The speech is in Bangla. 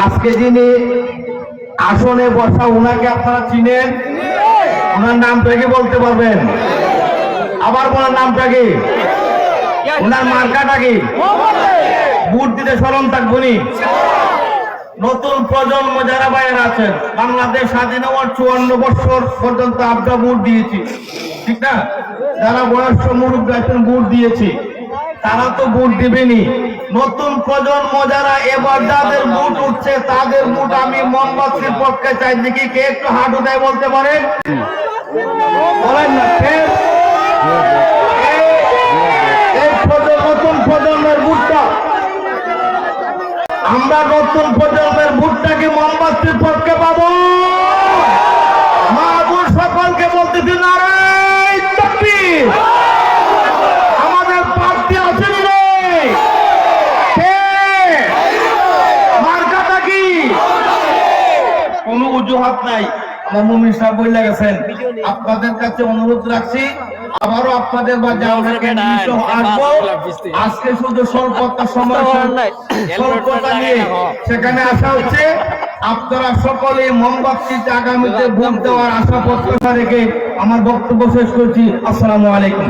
আজকে যিনি আসনে বসা উনাকে আপনারা চিনেন? ওনার নামটা কি বলতে পারবেন? আবার ওনার নামটা কি? ওনার মার্কাটা কি? ভোট দিতে স্মরণ থাকবনি। নতুন প্রজন্ম যারা বাইরে আছেন, বাংলাদেশ স্বাধীন হওয়ার 54 বছর পর্যন্ত আমরা ভোট দিয়েছি, ঠিক না? যারা বয়স্ক মুরব্বী আছেন ভোট দিয়েছি, তারা তো ভোট দিবেনি। নতুন প্রজন্ম যারা এবার যাদের ভোট উঠছে তাদের ভোট আমি মোমবাতির পক্ষে চাই। দেখি কে একটু হাত উঠায় বলতে পারেন? বলেন না। নতুন প্রজন্মের ভোটটা আমরা নতুন প্রজন্মের ভোটটাকে মোমবাতির পক্ষে পাবো। মা বোন সকলকে বলতে দিন, নারায়ণ তাকবীর। আমাদের প্রার্থী আছেন রে, মার্কাটা কি? কোনো অজুহাত নাই। আমার মুমিন সাহেব বলে গেছেন। আপনাদের কাছে অনুরোধ রাখছি, আবারও আপনাদের মাঝে আসবো। আজকে শুধু স্বল্পতা সময় স্বল্পতা নিয়ে সেখানে আসা হচ্ছে। আপনারা সকলে মোমবাতিতে আগামীতে ভোট দেওয়ার আশা প্রত্যাশা রেখে আমার বক্তব্য শেষ করছি। আসসালামু আলাইকুম।